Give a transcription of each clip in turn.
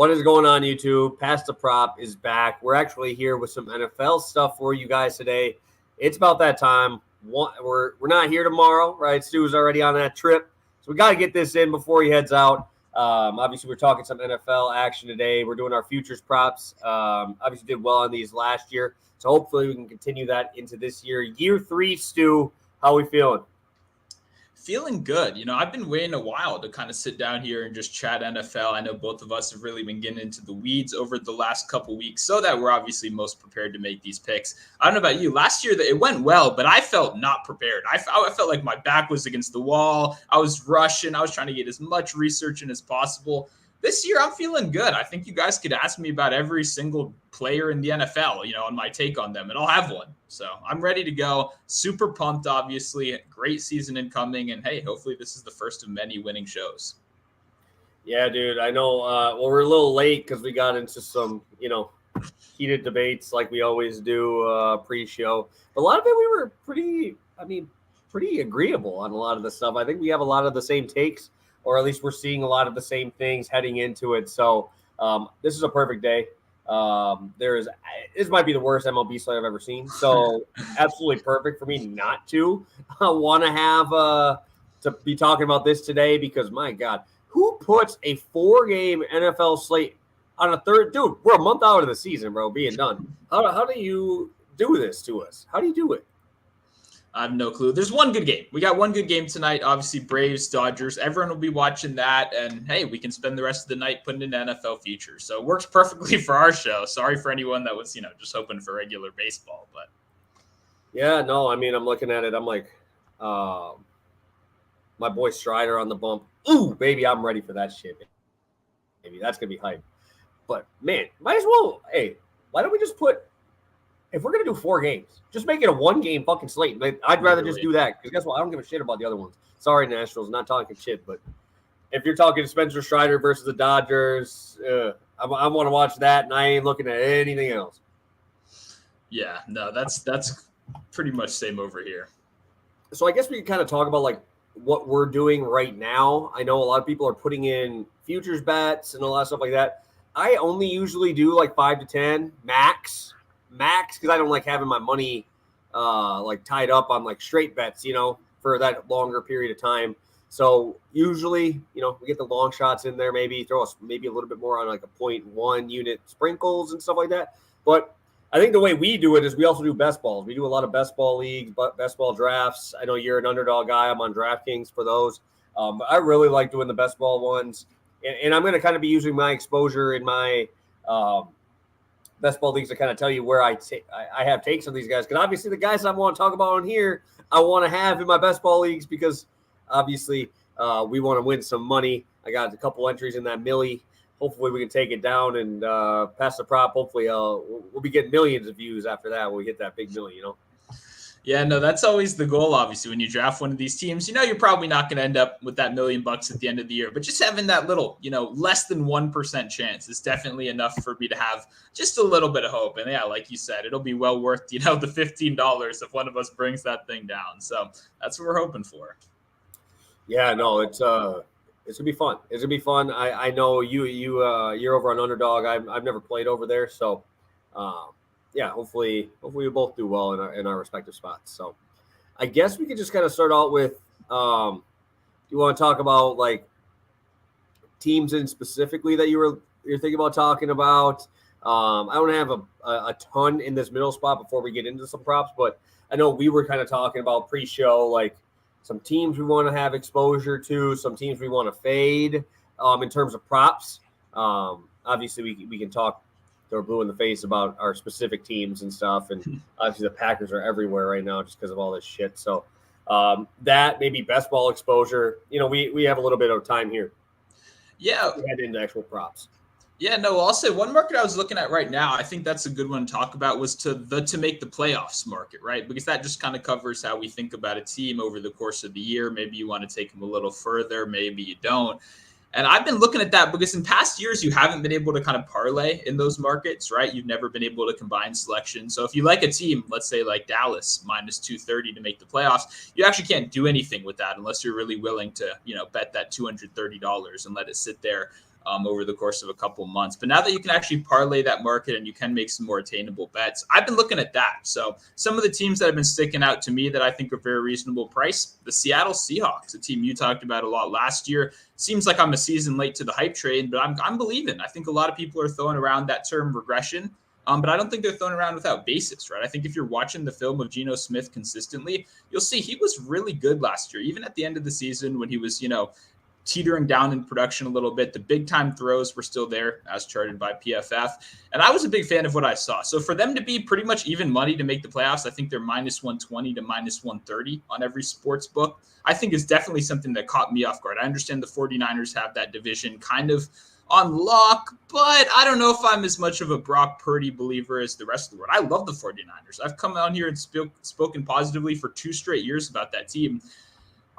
What is going on, YouTube? Pass the Prop is back. We're actually here with some NFL stuff for you guys today. It's about that time. We're not here tomorrow, right? Stu's already on that trip, so we got to get this in before he heads out. Obviously, we're talking some NFL action today. We're doing our futures props. Obviously, did well on these last year, so hopefully we can continue that into this year. Year 3, Stu, how we feeling? Feeling good. I've been waiting a while to kind of sit down here and just chat NFL. I know both of us have really been getting into the weeds over the last couple weeks so that we're obviously most prepared to make these picks. I don't know about you. Last year, it went well, but I felt not prepared. I felt like my back was against the wall. I was rushing. I was trying to get as much research in as possible. This year, I'm feeling good. I think you guys could ask me about every single player in the NFL, on my take on them, and I'll have one. So I'm ready to go. Super pumped, obviously. Great season incoming, and hey, hopefully this is the first of many winning shows. Yeah, dude, I know. We're a little late because we got into some, heated debates like we always do pre-show. But a lot of it, we were pretty agreeable on a lot of the stuff. I think we have a lot of the same takes, or at least we're seeing a lot of the same things heading into it. So this is a perfect day. This might be the worst MLB slate I've ever seen. So absolutely perfect for me not to want to have to be talking about this today, because my God, who puts a 4-game NFL slate on a third? Dude, we're a month out of the season, bro, being done. How do you do this to us? How do you do it? I have no clue. There's one good game. We got one good game tonight. Obviously, Braves, Dodgers. Everyone will be watching that. And, hey, we can spend the rest of the night putting in NFL features. So it works perfectly for our show. Sorry for anyone that was, just hoping for regular baseball. But yeah, no, I'm looking at it. I'm like, my boy Strider on the bump. Ooh, baby, I'm ready for that shit. Baby, that's going to be hype. But, man, might as well. Hey, why don't we just if we're going to do 4 games, just make it a 1-game fucking slate. I'd rather just do that, because guess what? I don't give a shit about the other ones. Sorry, Nationals, not talking shit. But if you're talking Spencer Strider versus the Dodgers, I want to watch that, and I ain't looking at anything else. Yeah, no, that's pretty much same over here. So I guess we can kind of talk about, what we're doing right now. I know a lot of people are putting in futures bets and a lot of stuff like that. I only usually do 5 to 10 max, because I don't like having my money tied up on straight bets, for that longer period of time. So usually, we get the long shots in there, maybe throw us maybe a little bit more on a 0.1 unit sprinkles and stuff like that. But I think the way we do it is we also do best balls. We do a lot of best ball leagues, best ball drafts. I know you're an underdog guy. I'm on DraftKings for those. But I really like doing the best ball ones. And I'm going to kind of be using my exposure in my best ball leagues to kind of tell you where I have takes on these guys, because obviously the guys I want to talk about on here I want to have in my best ball leagues, because obviously we want to win some money. I got a couple entries in that millie. Hopefully we can take it down and pass the prop. Hopefully we'll be getting millions of views after that when we hit that big millie, Yeah, no, that's always the goal, obviously, when you draft one of these teams. You're probably not going to end up with that $1 million at the end of the year, but just having that little, less than 1% chance is definitely enough for me to have just a little bit of hope. And yeah, like you said, it'll be well worth, the $15 if one of us brings that thing down. So that's what we're hoping for. Yeah, no, it's gonna be fun. It's gonna be fun. I know you're over on Underdog. I've never played over there, so yeah, hopefully we both do well in our respective spots. So I guess we could just kind of start out with, you want to talk about teams in specifically that you're thinking about talking about? I don't have a ton in this middle spot before we get into some props, but I know we were kind of talking about pre-show, some teams we want to have exposure to, some teams we want to fade in terms of props. Obviously we can talk they're blue in the face about our specific teams and stuff. And obviously the Packers are everywhere right now just because of all this shit. So that maybe best ball exposure, we have a little bit of time here. Yeah. We head into actual props. Yeah, no, I'll say one market I was looking at right now, I think that's a good one to talk about, was to make the playoffs market, right? Because that just kind of covers how we think about a team over the course of the year. Maybe you want to take them a little further, maybe you don't. And I've been looking at that because in past years, you haven't been able to kind of parlay in those markets, right? You've never been able to combine selection. So if you like a team, let's say like Dallas, minus 230 to make the playoffs, you actually can't do anything with that unless you're really willing to, bet that $230 and let it sit there over the course of a couple months. But now that you can actually parlay that market and you can make some more attainable bets, I've been looking at that. So some of the teams that have been sticking out to me that I think are very reasonable price, the Seattle Seahawks, a team you talked about a lot last year. Seems like I'm a season late to the hype train, but I'm believing. I think a lot of people are throwing around that term regression. But I don't think they're thrown around without basis, right? I think if you're watching the film of Geno Smith consistently, you'll see he was really good last year, even at the end of the season when he was, teetering down in production a little bit. The big time throws were still there as charted by PFF. And I was a big fan of what I saw. So for them to be pretty much even money to make the playoffs, I think they're minus 120 to minus 130 on every sports book. I think is definitely something that caught me off guard. I understand the 49ers have that division kind of on lock, but I don't know if I'm as much of a Brock Purdy believer as the rest of the world. I love the 49ers. I've come on here and spoken positively for 2 straight years about that team.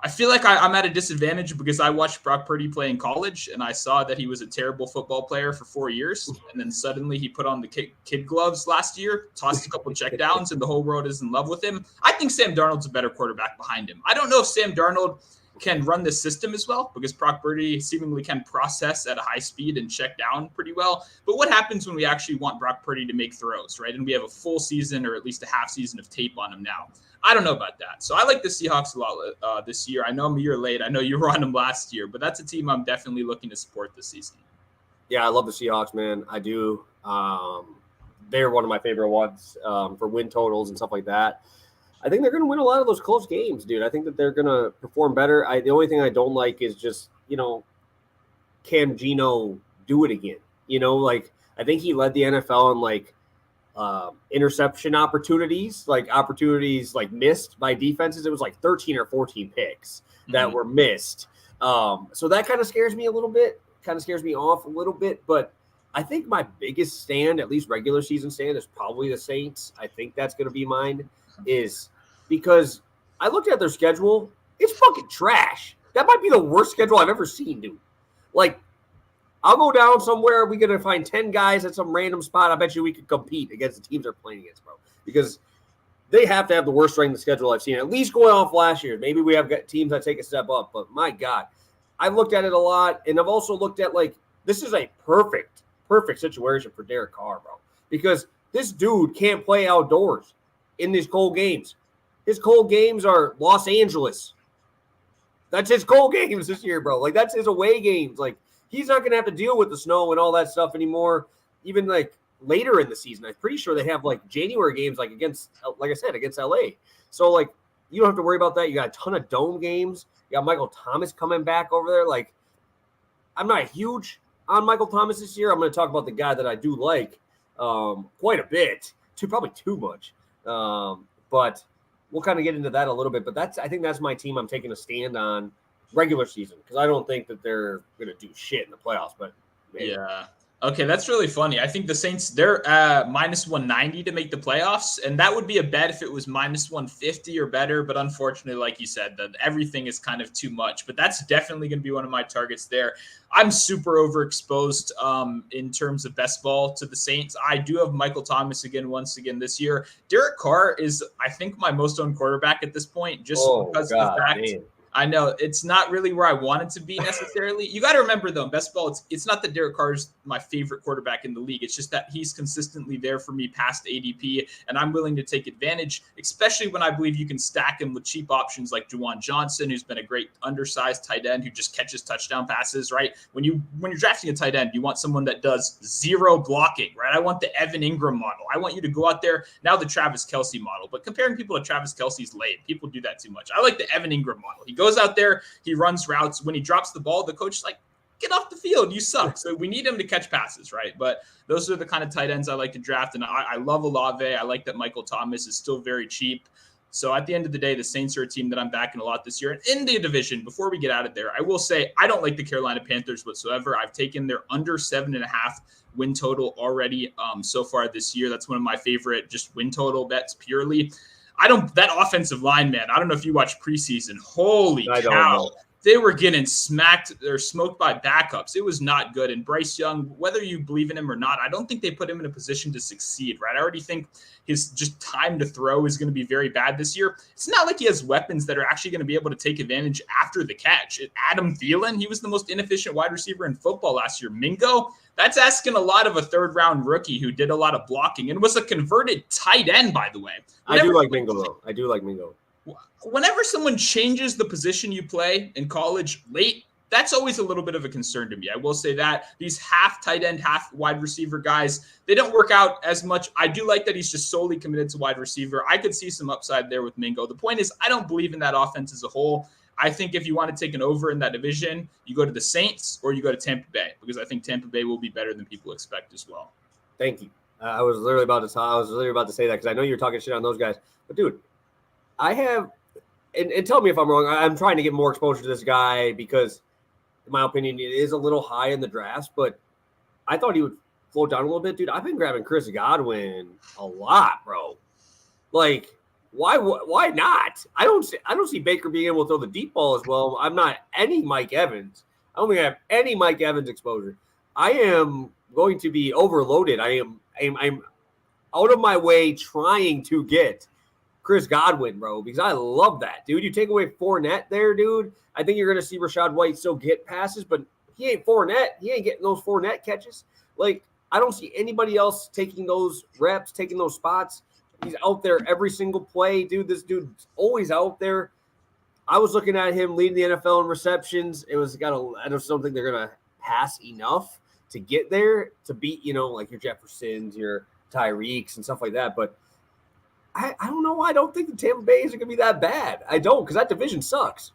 I feel like I'm at a disadvantage because I watched Brock Purdy play in college and I saw that he was a terrible football player for 4 years. And then suddenly he put on the kid gloves last year, tossed a couple checkdowns, and the whole world is in love with him. I think Sam Darnold's a better quarterback behind him. I don't know if Sam Darnold can run this system as well because Brock Purdy seemingly can process at a high speed and check down pretty well. But what happens when we actually want Brock Purdy to make throws, right? And we have a full season or at least a half season of tape on him now. I don't know about that. So I like the Seahawks a lot this year. I know I'm a year late. I know you were on them last year, but that's a team I'm definitely looking to support this season. Yeah, I love the Seahawks, man. I do. They're one of my favorite ones for win totals and stuff like that. I think they're going to win a lot of those close games, dude. I think that they're going to perform better. The only thing I don't like is just, can Geno do it again? I think he led the NFL in interception opportunities missed by defenses. It was 13 or 14 picks that were missed. So that kind of scares me a little bit, kind of scares me off a little bit. But I think my biggest stand, at least regular season stand, is probably the Saints. I think that's going to be mine, is because I looked at their schedule. It's fucking trash. That might be the worst schedule I've ever seen, dude. I'll go down somewhere. We're going to find 10 guys at some random spot. I bet you we could compete against the teams they're playing against, bro. Because they have to have the worst strength of schedule I've seen, at least going off last year. Maybe we have got teams that take a step up, but my God. I've looked at it a lot, and I've also looked at, this is a perfect situation for Derek Carr, bro. Because this dude can't play outdoors in these cold games. His cold games are Los Angeles. That's his cold games this year, bro. That's his away games. He's not going to have to deal with the snow and all that stuff anymore. Even later in the season, I'm pretty sure they have January games against, like I said, against LA. So you don't have to worry about that. You got a ton of dome games. You got Michael Thomas coming back over there. I'm not huge on Michael Thomas this year. I'm going to talk about the guy that I do like quite a bit, probably too much. But we'll kind of get into that a little bit. But I think that's my team I'm taking a stand on regular season, because I don't think that they're going to do shit in the playoffs, but maybe. Yeah. Okay, that's really funny. I think the Saints, they're minus 190 to make the playoffs, and that would be a bet if it was minus 150 or better, but unfortunately, like you said, everything is kind of too much, but that's definitely going to be one of my targets there. I'm super overexposed in terms of best ball to the Saints. I do have Michael Thomas once again this year. Derek Carr is, I think, my most owned quarterback at this point, just because of the fact – I know it's not really where I want it to be necessarily. You got to remember, though, best ball, it's not that Derek Carr is my favorite quarterback in the league. It's just that he's consistently there for me past ADP, and I'm willing to take advantage, especially when I believe you can stack him with cheap options like Juwan Johnson, who's been a great undersized tight end who just catches touchdown passes, right? When you're drafting a tight end, you want someone that does zero blocking, right? I want the Evan Ingram model. I want you to go out there, now the Travis Kelce model, but comparing people to Travis Kelce's lame. People do that too much. I like the Evan Ingram model. He goes out there, he runs routes. When he drops the ball, the coach is like, get off the field, you suck. So we need him to catch passes, right? But those are the kind of tight ends I like to draft, and I love Olave. I like that Michael Thomas is still very cheap. So at the end of the day, the Saints are a team that I'm backing a lot this year. And in the division, before we get out of there, I will say I don't like the Carolina Panthers whatsoever. I've taken their under 7.5 win total already so far this year. That's one of my favorite just win total bets purely. That offensive line, man, I don't know if you watch preseason. Holy cow. they were getting smacked or smoked by backups. It was not good. And Bryce Young, whether you believe in him or not, I don't think they put him in a position to succeed, right? I already think his just time to throw is going to be very bad this year. It's not like he has weapons that are actually going to be able to take advantage after the catch. Adam Thielen, he was the most inefficient wide receiver in football last year. Mingo, that's asking a lot of a third-round rookie who did a lot of blocking and was a converted tight end, by the way. I do like Mingo, though. I do like Mingo. Whenever someone changes the position you play in college late, that's always a little bit of a concern to me. I will say that these half tight end, half wide receiver guys, they don't work out as much. I do like that he's just solely committed to wide receiver. I could see some upside there with Mingo. The point is, I don't believe in that offense as a whole. I think if you want to take an over in that division, you go to the Saints or you go to Tampa Bay, because I think Tampa Bay will be better than people expect as well. Thank you. I was literally about to say that because I know you're talking shit on those guys. But, dude, I have – and tell me if I'm wrong. I'm trying to get more exposure to this guy because, in my opinion, it is a little high in the drafts, but I thought he would float down a little bit. Dude, I've been grabbing Chris Godwin a lot, bro. Like, why not? I don't see Baker being able to throw the deep ball as well. I'm not any Mike Evans. I don't think I have any Mike Evans exposure. I am going to be overloaded. I'm out of my way trying to get Chris Godwin, bro, because I love that, dude. You take away Fournette there, dude. I think you're going to see Rachaad White still get passes, but he ain't Fournette. He ain't getting those Fournette catches. Like, I don't see anybody else taking those reps, taking those spots. He's out there every single play, dude. This dude's always out there. I was looking at him leading the NFL in receptions. I don't think they're going to pass enough to get there to beat, like your Jeffersons, your Tyreeks and stuff like that. But I don't know why I don't think the Tampa Bay is going to be that bad. I don't, because that division sucks.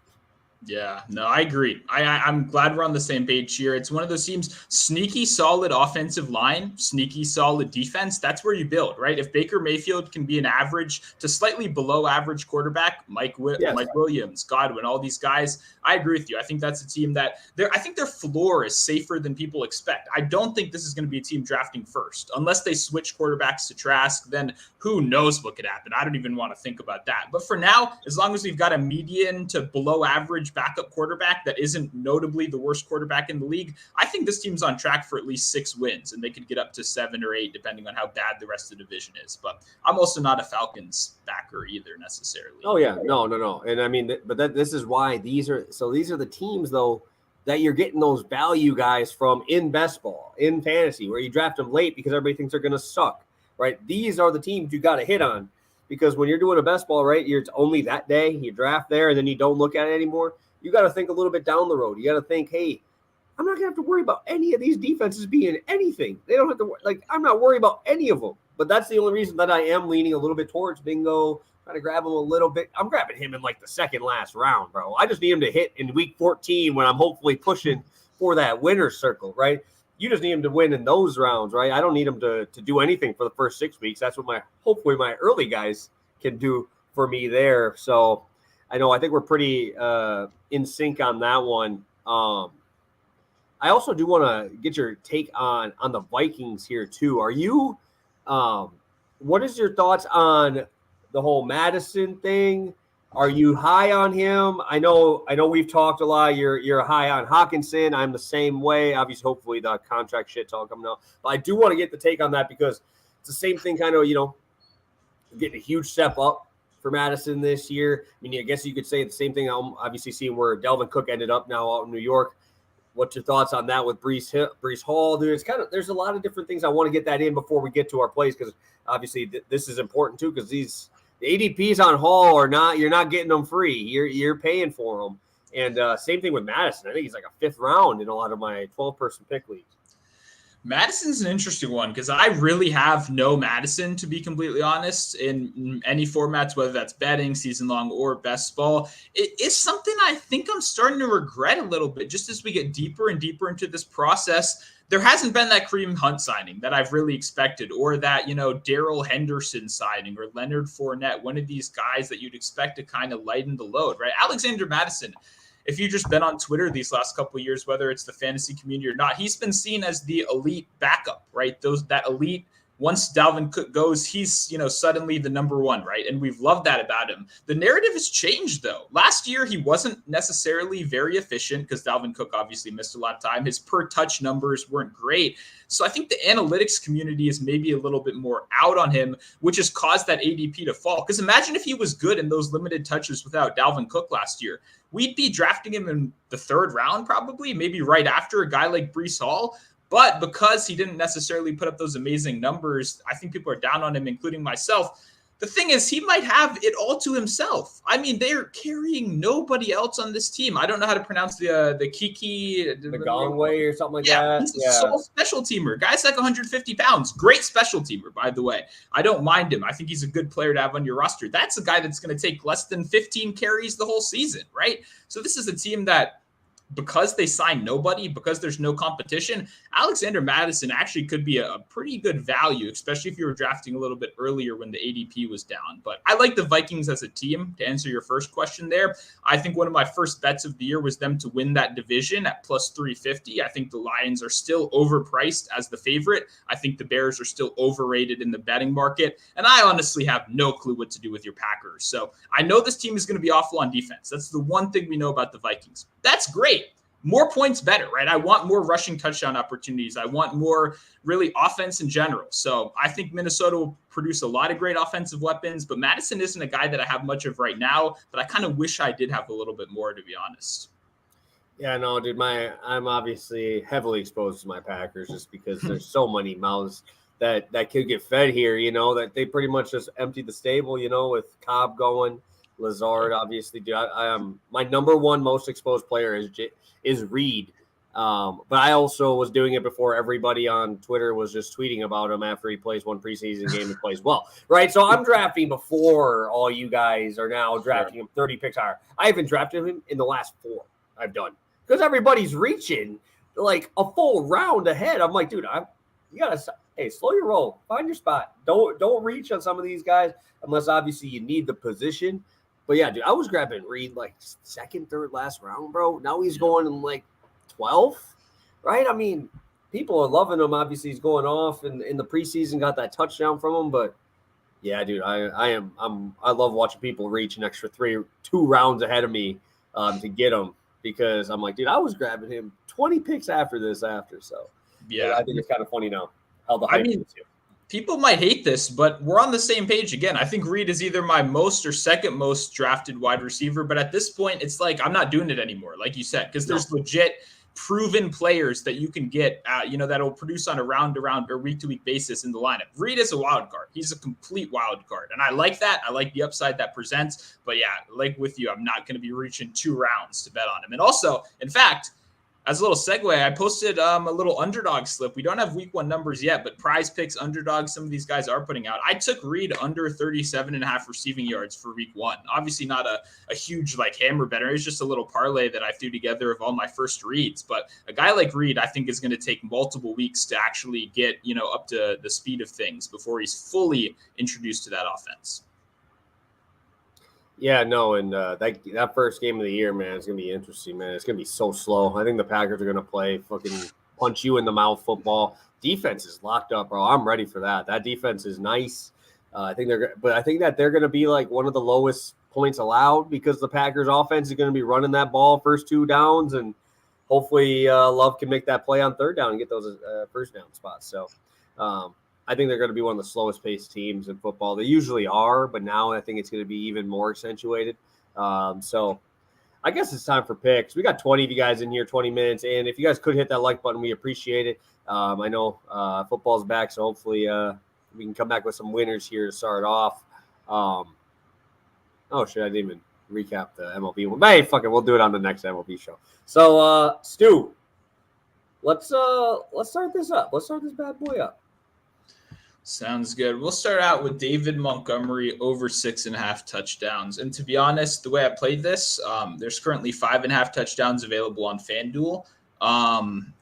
Yeah, no, I agree. I'm glad we're on the same page here. It's one of those teams, sneaky solid offensive line, sneaky solid defense. That's where you build, right? If Baker Mayfield can be an average to slightly below average quarterback, Mike Williams, Godwin, all these guys, I agree with you. I think that's a team that I think their floor is safer than people expect. I don't think this is going to be a team drafting first. Unless they switch quarterbacks to Trask, then who knows what could happen. I don't even want to think about that. But for now, as long as we've got a median to below average backup quarterback that isn't notably the worst quarterback in the league, I think this team's on track for at least 6 wins, and they could get up to 7 or 8 depending on how bad the rest of the division is. But I'm also not a Falcons backer either necessarily. Oh yeah, no. And I mean, this is why these are the teams though that you're getting those value guys from in best ball, in fantasy, where you draft them late because everybody thinks they're going to suck, right? These are the teams you got to hit on. Because when you're doing a best ball, right, it's only that day. You draft there, and then you don't look at it anymore. You got to think a little bit down the road. You got to think, hey, I'm not going to have to worry about any of these defenses being anything. They don't have to – I'm not worried about any of them. But that's the only reason that I am leaning a little bit towards Bingo, trying to grab him a little bit. I'm grabbing him in, the second last round, bro. I just need him to hit in week 14 when I'm hopefully pushing for that winner's circle, right? You just need him to win in those rounds, right? I don't need him to do anything for the first 6 weeks. That's what hopefully my early guys can do for me there. So I think we're pretty in sync on that one. I also do want to get your take on the Vikings here too. Are you what is your thoughts on the whole Madison thing? Are you high on him? I know we've talked a lot. You're high on Hawkinson. I'm the same way. Obviously, hopefully the contract shit's all coming out. But I do want to get the take on that because it's the same thing kind of, getting a huge step up for Madison this year. I mean, I guess you could say the same thing. I'm obviously seeing where Delvin Cook ended up now out in New York. What's your thoughts on that with Breece Hall? Dude, there's a lot of different things I want to get that in before we get to our plays because obviously this is important too because the ADPs on Hall are not, you're not getting them free. You're paying for them. And same thing with Madison. I think he's like a 5th round in a lot of my 12-person pick leagues. Madison's an interesting one because I really have no Madison, to be completely honest, in any formats, whether that's betting, season long, or best ball. It is something I think I'm starting to regret a little bit just as we get deeper and deeper into this process. There hasn't been that Kareem Hunt signing that I've really expected, or that, Darrell Henderson signing, or Leonard Fournette, one of these guys that you'd expect to kind of lighten the load, right? Alexander Madison, if you've just been on Twitter these last couple of years, whether it's the fantasy community or not, he's been seen as the elite backup, right? That elite once Dalvin Cook goes, he's, suddenly the number one, right? And we've loved that about him. The narrative has changed, though. Last year, he wasn't necessarily very efficient because Dalvin Cook obviously missed a lot of time. His per touch numbers weren't great. So I think the analytics community is maybe a little bit more out on him, which has caused that ADP to fall. Because imagine if he was good in those limited touches without Dalvin Cook last year. We'd be drafting him in the 3rd round, probably, maybe right after a guy like Breece Hall. But because he didn't necessarily put up those amazing numbers, I think people are down on him, including myself. The thing is, he might have it all to himself. I mean, they're carrying nobody else on this team. I don't know how to pronounce the Kiki. The Gongway or something like that. He's a sole special teamer. Guy's like 150 pounds. Great special teamer, by the way. I don't mind him. I think he's a good player to have on your roster. That's a guy that's going to take less than 15 carries the whole season, right? So this is a team that, because they signed nobody, because there's no competition, Alexander Mattison actually could be a pretty good value, especially if you were drafting a little bit earlier when the ADP was down. But I like the Vikings as a team, to answer your first question there. I think one of my first bets of the year was them to win that division at plus 350. I think the Lions are still overpriced as the favorite. I think the Bears are still overrated in the betting market. And I honestly have no clue what to do with your Packers. So I know this team is going to be awful on defense. That's the one thing we know about the Vikings. That's great. More points better, right? I want more rushing touchdown opportunities. I want more really offense in general. So I think Minnesota will produce a lot of great offensive weapons, but Madison isn't a guy that I have much of right now, but I kind of wish I did have a little bit more, to be honest. Yeah, no, dude, I'm obviously heavily exposed to my Packers just because there's so many mouths that could get fed here, that they pretty much just emptied the stable, with Cobb going, Lazard, obviously. Dude, I am my number one most exposed player is Reed. But I also was doing it before everybody on Twitter was just tweeting about him after he plays one preseason game and plays well, right? So I'm drafting before all you guys are now drafting him 30 picks higher. I haven't drafted him in the last 4 I've done because everybody's reaching like a full round ahead. I'm like, dude, you gotta slow your roll, find your spot. Don't reach on some of these guys unless obviously you need the position. But yeah, dude, I was grabbing Reed like 2nd, 3rd, last round, bro. Now he's going in like 12th, right? I mean, people are loving him. Obviously, he's going off in the preseason, got that touchdown from him. But yeah, dude, I love watching people reach an extra 2 rounds ahead of me to get him because I'm like, dude, I was grabbing him 20 picks after. So yeah, I think it's kind of funny now how the hype is here. People might hate this, but we're on the same page again. I think Reed is either my most or second most drafted wide receiver. But at this point, it's like I'm not doing it anymore, like you said, because there's legit proven players that you can get, that'll produce on a round-to-round or week-to-week basis in the lineup. Reed is a wild card. He's a complete wild card. And I like that. I like the upside that presents. But yeah, like with you, I'm not going to be reaching 2 rounds to bet on him. And also, in fact, as a little segue, I posted a little underdog slip. We don't have week 1 numbers yet, but Prize Picks, underdog, some of these guys are putting out. I took Reed under 37.5 receiving yards for week 1. Obviously not a huge hammer better. It's just a little parlay that I threw together of all my first reads. But a guy like Reed, I think, is going to take multiple weeks to actually get, up to the speed of things before he's fully introduced to that offense. Yeah, no, and that first game of the year, man, it's going to be interesting, man. It's going to be so slow. I think the Packers are going to play fucking punch you in the mouth football. Defense is locked up, bro. I'm ready for that. That defense is nice. I think that they're going to be like one of the lowest points allowed because the Packers offense is going to be running that ball first 2 downs, and hopefully Love can make that play on 3rd down and get those first down spots. So, I think they're going to be one of the slowest paced teams in football. They usually are, but now I think it's going to be even more accentuated. So I guess it's time for picks. We got 20 of you guys in here, 20 minutes. And if you guys could hit that like button, we appreciate it. I know football's back, so hopefully we can come back with some winners here to start off. I didn't even recap the MLB one. Hey, fuck it. We'll do it on the next MLB show. So, Stu, let's start this up. Let's start this bad boy up. Sounds good. We'll start out with David Montgomery over 6.5 touchdowns. And to be honest, the way I played this, there's currently 5.5 touchdowns available on FanDuel.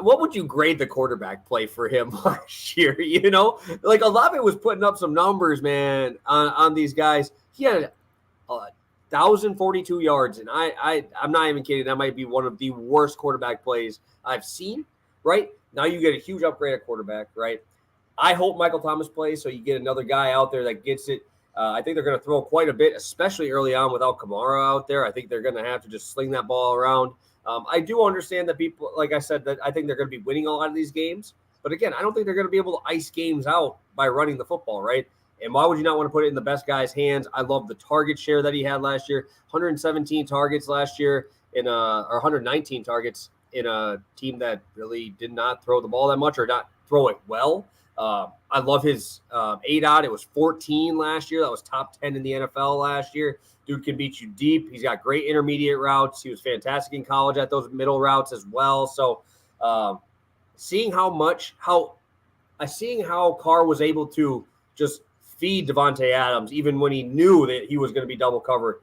what would you grade the quarterback play for him last year? Like Olave was putting up some numbers, man, on these guys. He had 1,042 yards, and I'm not even kidding. That might be one of the worst quarterback plays I've seen. Right now, you get a huge upgrade at quarterback. Right, I hope Michael Thomas plays, so you get another guy out there that gets it. I think they're going to throw quite a bit, especially early on without Kamara out there. I think they're going to have to just sling that ball around. I do understand that people, like I said, that I think they're going to be winning a lot of these games. But again, I don't think they're going to be able to ice games out by running the football, right? And why would you not want to put it in the best guy's hands? I love the target share that he had last year. 117 targets last year or 119 targets in a team that really did not throw the ball that much or not throw it well. I love his ADOT. It was 14 last year. That was top 10 in the NFL last year. Dude can beat you deep. He's got great intermediate routes. He was fantastic in college at those middle routes as well. So seeing how Carr was able to just feed Devontae Adams, even when he knew that he was going to be double covered.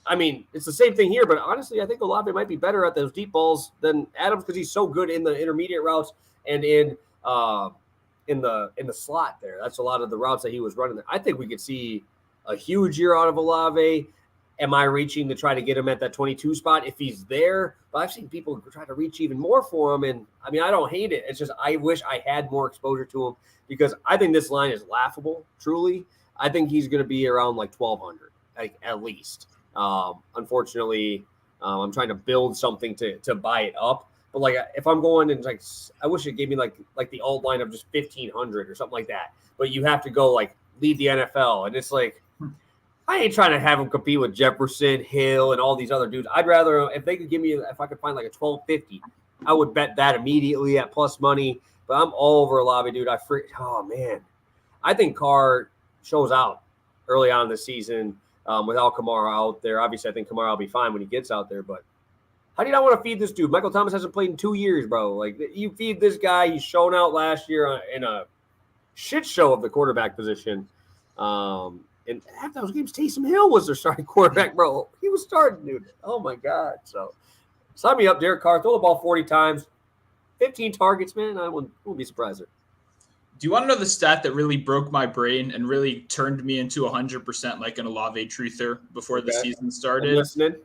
I mean, it's the same thing here, but honestly, I think Olave might be better at those deep balls than Adams because he's so good in the intermediate routes and in the slot there. That's a lot of the routes that he was running there. I think we could see a huge year out of Olave. Am I reaching to try to get him at that 22 spot if he's there? But I've seen people try to reach even more for him. And I mean, I don't hate it. It's just I wish I had more exposure to him because I think this line is laughable, truly. I think he's going to be around like 1,200, like at least. Unfortunately, I'm trying to build something to buy it up. But like if I'm going and like I wish it gave me like the alt line of just 1,500 or something like that. But you have to go like lead the NFL. And it's like, I ain't trying to have him compete with Jefferson, Hill, and all these other dudes. I'd rather, if they could give me, if I could find like a 1,250, I would bet that immediately at plus money. But I'm all over Olave, dude. Oh, man. I think Carr shows out early on in the season without Kamara out there. Obviously, I think Kamara will be fine when he gets out there. But how do you not want to feed this dude? Michael Thomas hasn't played in 2 years, bro. Like, you feed this guy. He's shown out last year in a shit show of the quarterback position. And half those games, Taysom Hill was their starting quarterback, bro. He was starting, dude. Oh, my God. So, sign me up, Derek Carr. Throw the ball 40 times. 15 targets, man. I wouldn't be surprised. Do you want to know the stat that really broke my brain and really turned me into 100% like an Olave truther before the season started? I'm listening.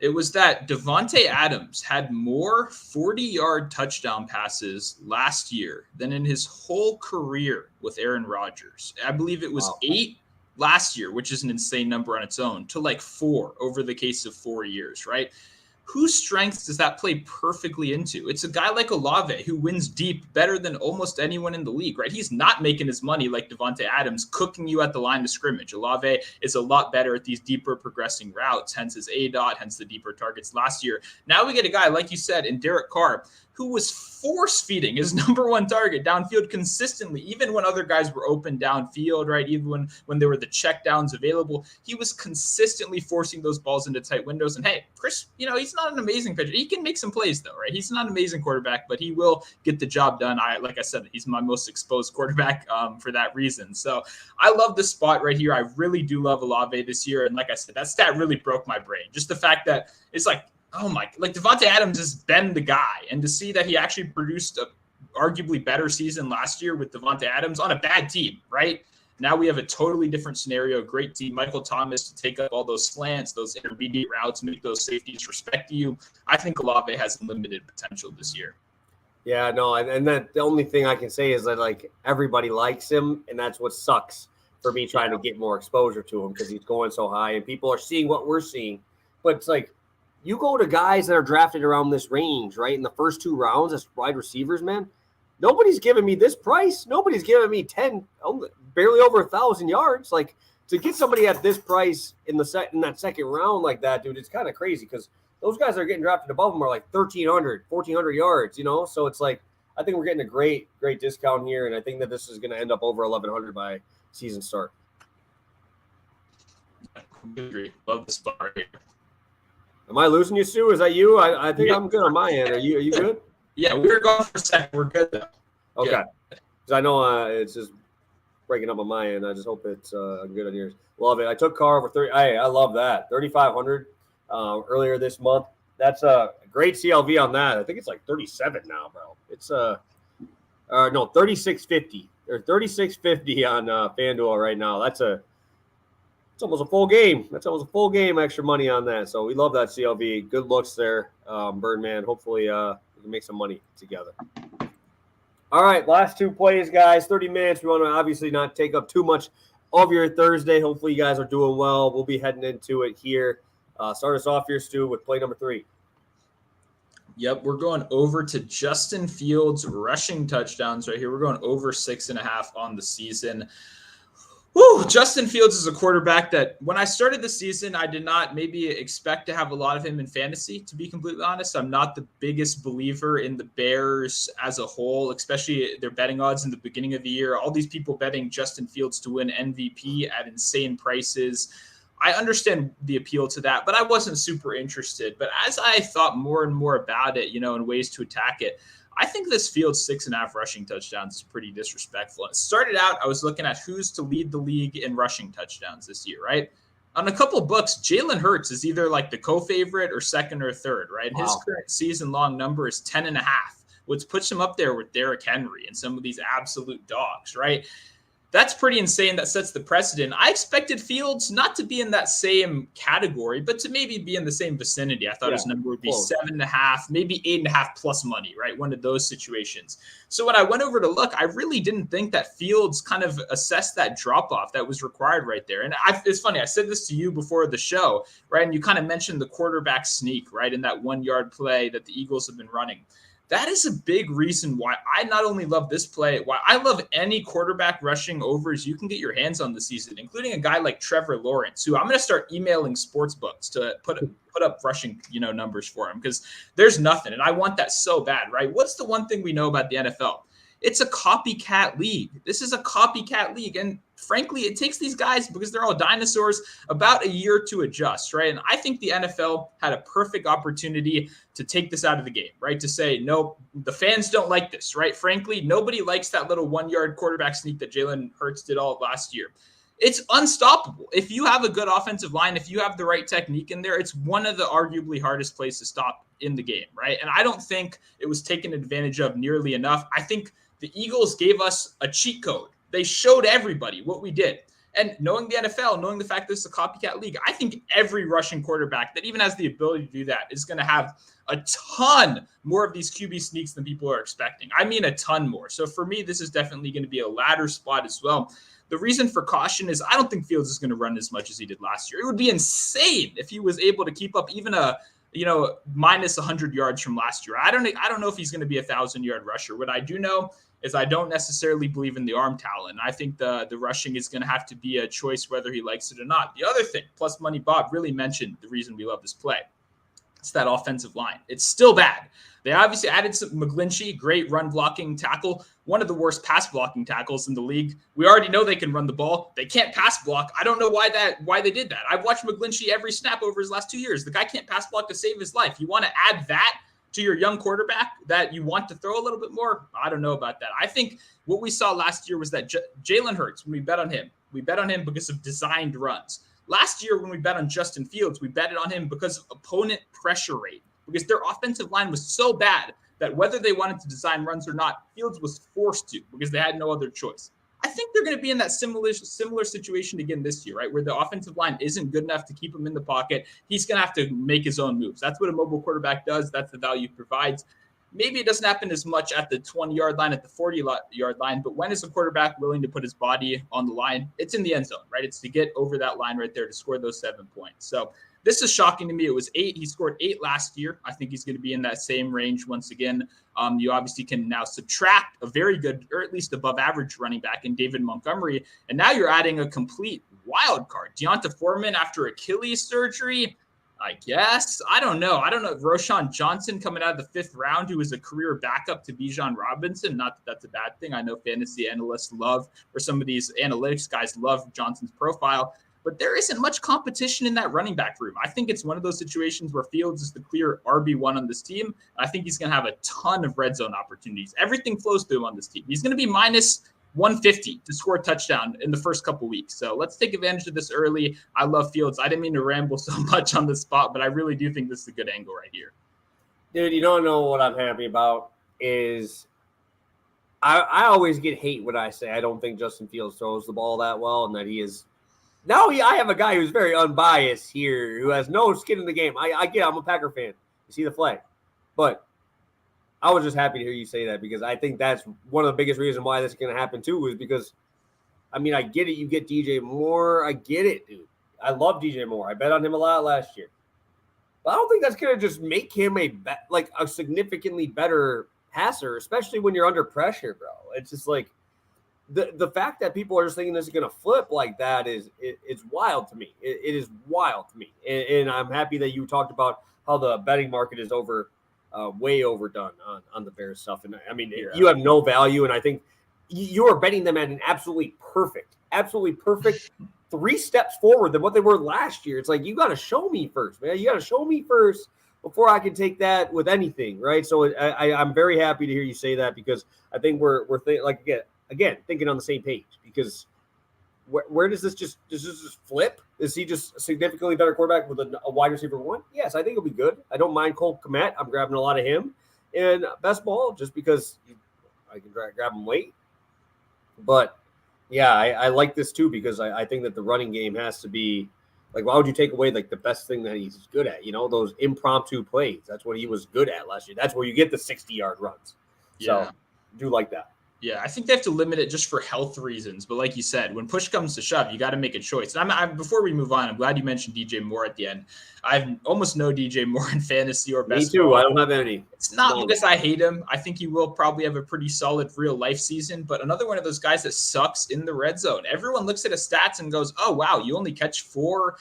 It was that Devontae Adams had more 40-yard touchdown passes last year than in his whole career with Aaron Rodgers. I believe it was 8 last year, which is an insane number on its own, to like 4 over the case of 4 years, right? Whose strengths does that play perfectly into? It's a guy like Olave who wins deep better than almost anyone in the league, right? He's not making his money like Devontae Adams, cooking you at the line of scrimmage. Olave is a lot better at these deeper progressing routes, hence his ADOT, hence the deeper targets last year. Now we get a guy, like you said, in Derek Carr, who was force-feeding his number one target downfield consistently, even when other guys were open downfield, right? Even when there were the check downs available, he was consistently forcing those balls into tight windows. And hey, Chris, he's not an amazing pitcher. He can make some plays though, right? He's not an amazing quarterback, but he will get the job done. Like I said, he's my most exposed quarterback for that reason. So I love this spot right here. I really do love Olave this year. And like I said, that stat really broke my brain. Just the fact that it's like, oh my, like Devontae Adams has been the guy. And to see that he actually produced a arguably better season last year with Devontae Adams on a bad team, right? Now we have a totally different scenario, great team. Michael Thomas to take up all those slants, those intermediate routes, make those safeties respect you. I think Olave has limited potential this year. Yeah, no, and that the only thing I can say is that like everybody likes him, and that's what sucks for me trying to get more exposure to him because he's going so high and people are seeing what we're seeing. But it's like, you go to guys that are drafted around this range, right? In the first 2 rounds as wide receivers, man. Nobody's giving me this price. Nobody's giving me barely over 1,000 yards. Like to get somebody at this price in that second round like that, dude, it's kind of crazy because those guys that are getting drafted above them are like 1,300, 1,400 yards, So it's like I think we're getting a great discount here, and I think that this is going to end up over 1,100 by season start. I agree. Love the spot right here. Am I losing you, Stu? Is that you? I think I'm good on my end. Are you good? Yeah, we were going for a second. We're good though. Okay. Because I know it's just breaking up on my end. I just hope it's good on yours. Love it. I took Carr over 30. I love that. 3,500 earlier this month. That's a great CLV on that. I think it's like 37 now, bro. It's no 36.50 or 36.50 on FanDuel right now. It's almost a full game. That's almost a full game extra money on that. So we love that CLV. Good looks there, Birdman. Hopefully we can make some money together. All right, last two plays, guys. 30 minutes. We want to obviously not take up too much of your Thursday. Hopefully you guys are doing well. We'll be heading into it here. Start us off here, Stu, with play number 3. Yep, we're going over to Justin Fields rushing touchdowns right here. We're going over 6.5 on the season. Woo, Justin Fields is a quarterback that when I started the season, I did not maybe expect to have a lot of him in fantasy, to be completely honest. I'm not the biggest believer in the Bears as a whole, especially their betting odds in the beginning of the year. All these people betting Justin Fields to win MVP at insane prices. I understand the appeal to that, but I wasn't super interested. But as I thought more and more about it, and ways to attack it, I think this Fields 6.5 rushing touchdowns is pretty disrespectful. It started out, I was looking at who's to lead the league in rushing touchdowns this year, right? On a couple of books, Jalen Hurts is either like the co-favorite or second or third, right? Wow. His current season-long number is 10.5, which puts him up there with Derrick Henry and some of these absolute dogs, right? That's pretty insane. That sets the precedent. I expected Fields not to be in that same category, but to maybe be in the same vicinity. I thought his number would be 7.5, maybe 8.5 plus money, right? One of those situations. So when I went over to look, I really didn't think that Fields kind of assessed that drop off that was required right there. And it's funny. I said this to you before the show, right? And you kind of mentioned the quarterback sneak, right? In that 1-yard play that the Eagles have been running. That is a big reason why I not only love this play, why I love any quarterback rushing overs you can get your hands on this season, including a guy like Trevor Lawrence, who I'm going to start emailing sports books to put up rushing, numbers for him, because there's nothing. And I want that so bad, right? What's the one thing we know about the NFL? It's a copycat league. This is a copycat league. And frankly, it takes these guys, because they're all dinosaurs, about a year to adjust, right? And I think the NFL had a perfect opportunity to take this out of the game, right? To say, no, the fans don't like this, right? Frankly, nobody likes that little 1-yard quarterback sneak that Jalen Hurts did all of last year. It's unstoppable. If you have a good offensive line, if you have the right technique in there, it's one of the arguably hardest plays to stop in the game, right? And I don't think it was taken advantage of nearly enough. I think the Eagles gave us a cheat code. They showed everybody what we did. And knowing the NFL, knowing the fact that this is a copycat league, I think every rushing quarterback that even has the ability to do that is going to have a ton more of these QB sneaks than people are expecting. I mean, a ton more. So for me, this is definitely going to be a ladder spot as well. The reason for caution is I don't think Fields is going to run as much as he did last year. It would be insane if he was able to keep up even a minus 100 yards from last year. I don't know if he's going to be a 1,000-yard rusher. What I do know is I don't necessarily believe in the arm talent. I think the rushing is going to have to be a choice whether he likes it or not. The other thing, Plus Money Bob really mentioned the reason we love this play. It's that offensive line. It's still bad. They obviously added some McGlinchey, great run blocking tackle, one of the worst pass blocking tackles in the league. We already know they can run the ball. They can't pass block. I don't know why they did that. I've watched McGlinchey every snap over his last 2 years. The guy can't pass block to save his life. You want to add that to your young quarterback that you want to throw a little bit more? I don't know about that. I think what we saw last year was that Jalen Hurts, when we bet on him because of designed runs. Last year, when we bet on Justin Fields, we betted on him because of opponent pressure rate, because their offensive line was so bad that whether they wanted to design runs or not, Fields was forced to because they had no other choice. I think they're going to be in that similar situation again this year, right? Where the offensive line isn't good enough to keep him in the pocket. He's going to have to make his own moves. That's what a mobile quarterback does. That's the value it provides. Maybe it doesn't happen as much at the 20-yard line, at the 40-yard line, but when is a quarterback willing to put his body on the line? It's in the end zone, right? It's to get over that line right there to score those 7 points. So this is shocking to me. It was 8. He scored 8 last year. I think he's going to be in that same range once again. You obviously can now subtract a very good, or at least above average running back in David Montgomery. And now you're adding a complete wild card. Deonta Foreman after Achilles surgery, I guess. I don't know. Roshan Johnson coming out of the 5th round, who is a career backup to Bijan Robinson. Not that that's a bad thing. I know fantasy analysts or some of these analytics guys love Johnson's profile. But there isn't much competition in that running back room. I think it's one of those situations where Fields is the clear RB1 on this team. I think he's going to have a ton of red zone opportunities. Everything flows through him on this team. He's going to be minus 150 to score a touchdown in the first couple weeks. So let's take advantage of this early. I love Fields. I didn't mean to ramble so much on the spot, but I really do think this is a good angle right here. Dude, you don't know what I'm happy about is I always get hate when I say I don't think Justin Fields throws the ball that well and that he is. Now I have a guy who's very unbiased here who has no skin in the game. I get it. I'm a Packer fan. You see the flag. But I was just happy to hear you say that because I think that's one of the biggest reasons why this is going to happen too is because, I mean, I get it. You get DJ Moore. I get it, dude. I love DJ Moore. I bet on him a lot last year. But I don't think that's going to just make him a significantly better passer, especially when you're under pressure, bro. It's just like the fact that people are just thinking this is going to flip like that it's wild to me. It is wild to me. And I'm happy that you talked about how the betting market is way overdone on the Bears stuff. And I mean, you have no value. And I think you are betting them at an absolutely perfect 3 steps forward than what they were last year. It's like, you got to show me first, man. You got to show me first before I can take that with anything. Right. So I'm very happy to hear you say that because I think we're again, thinking on the same page because where does this just flip? Is he just a significantly better quarterback with a wide receiver 1? Yes, I think it'll be good. I don't mind Cole Kmet. I'm grabbing a lot of him. And best ball just because I can grab him late. But, yeah, I like this too because I think that the running game has to be like, why would you take away like the best thing that he's good at? You know, those impromptu plays. That's what he was good at last year. That's where you get the 60-yard runs. Yeah. So, do like that. Yeah, I think they have to limit it just for health reasons. But like you said, when push comes to shove, you got to make a choice. And before we move on, I'm glad you mentioned DJ Moore at the end. I've almost no DJ Moore in fantasy or best. Me too. Ball. I don't have any. It's not because I hate him. I think he will probably have a pretty solid real life season. But another one of those guys that sucks in the red zone. Everyone looks at his stats and goes, "Oh wow, you only catch 4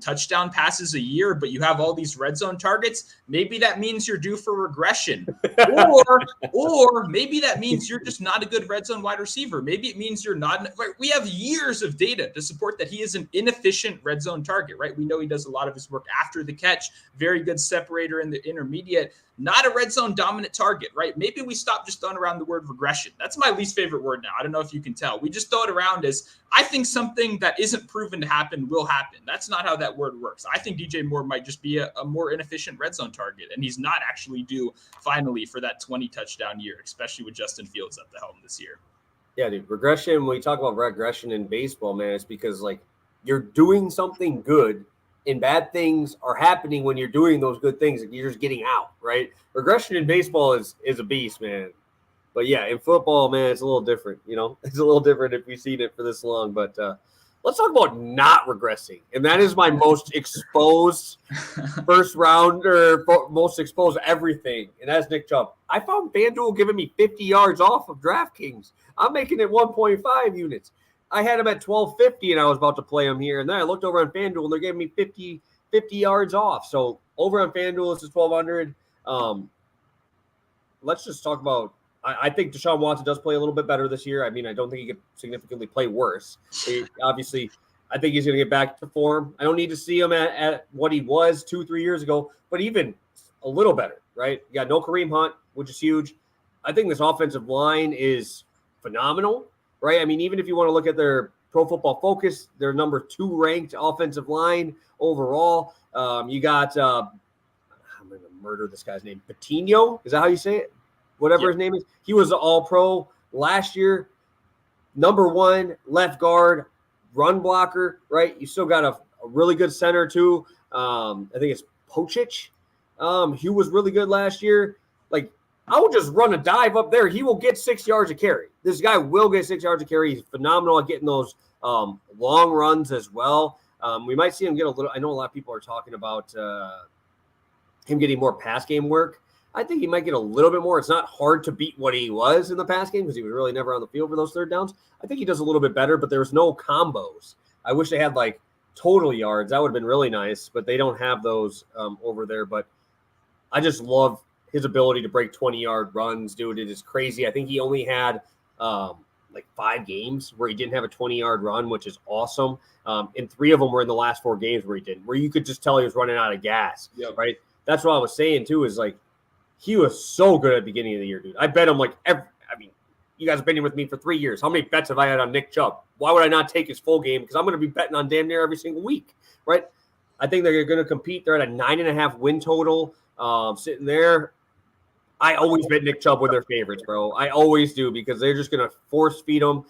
touchdown passes a year, but you have all these red zone targets. Maybe that means you're due for regression, or maybe that means you're just not a good red zone wide receiver. Maybe it means you're not. We have years of data to support that he is an inefficient red zone target, right? We know he does a lot of his work after the catch, very good separator in the intermediate, not a red zone dominant target, right? Maybe we stop just throwing around the word regression. That's my least favorite word now. I don't know if you can tell. We just throw it around as I think something that isn't proven to happen will happen. That's not how that word works. I think DJ Moore might just be a more inefficient red zone target, and he's not actually due finally for that 20 touchdown year, especially with Justin Fields at the helm this year. Yeah, dude. Regression, when we talk about regression in baseball, man, it's because like you're doing something good and bad things are happening when you're doing those good things and you're just getting out, right? Regression in baseball is a beast, man. But yeah, in football, man, it's a little different, you know? It's a little different if we've seen it for this long. But let's talk about not regressing. And that is my most exposed first rounder, most exposed everything. And that's Nick Chubb. I found FanDuel giving me 50 yards off of DraftKings. I'm making it 1.5 units. I had him at 1250 and I was about to play him here. And then I looked over on FanDuel and they're giving me 50 yards off. So over on FanDuel, this is 1,200. Let's just talk about, I think Deshaun Watson does play a little bit better this year. I mean, I don't think he could significantly play worse. Obviously, I think he's going to get back to form. I don't need to see him at what he was 2-3 years ago, but even a little better, right? You got no Kareem Hunt, which is huge. I think this offensive line is phenomenal, right? I mean, even if you want to look at their Pro Football Focus, their number 2 ranked offensive line overall. You got, I'm going to murder this guy's name, Patino. Is that how you say it? Whatever his name is. He was an All-Pro last year. Number 1 left guard, run blocker, right? You still got a really good center too. I think it's Pochich. He was really good last year. Like, I will just run a dive up there. He will get 6 yards of carry. This guy will get 6 yards of carry. He's phenomenal at getting those long runs as well. We might see him get a little – I know a lot of people are talking about him getting more pass game work. I think he might get a little bit more. It's not hard to beat what he was in the pass game because he was really never on the field for those third downs. I think he does a little bit better, but there's no combos. I wish they had like total yards. That would have been really nice, but they don't have those over there. But I just love his ability to break 20-yard runs, dude. It is crazy. I think he only had like 5 games where he didn't have a 20-yard run, which is awesome. And 3 of them were in the last 4 games where he didn't, where you could just tell he was running out of gas, right? That's what I was saying too, is like, he was so good at the beginning of the year, dude. I bet him like You guys have been here with me for 3 years. How many bets have I had on Nick Chubb? Why would I not take his full game? Because I'm going to be betting on damn near every single week, right? I think they're going to compete. They're at a 9.5 win total, sitting there. I always bet Nick Chubb with their favorites, bro. I always do because they're just going to force feed them.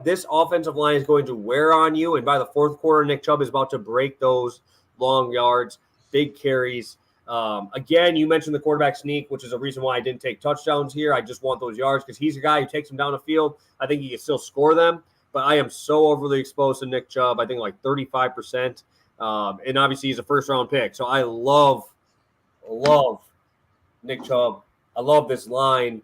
This offensive line is going to wear on you, and by the fourth quarter, Nick Chubb is about to break those long yards, big carries. Again, you mentioned the quarterback sneak, which is a reason why I didn't take touchdowns here. I just want those yards because he's a guy who takes them down the field. I think he can still score them, but I am so overly exposed to Nick Chubb. I think like 35%. And obviously he's a first-round pick. So I love Nick Chubb. I love this line.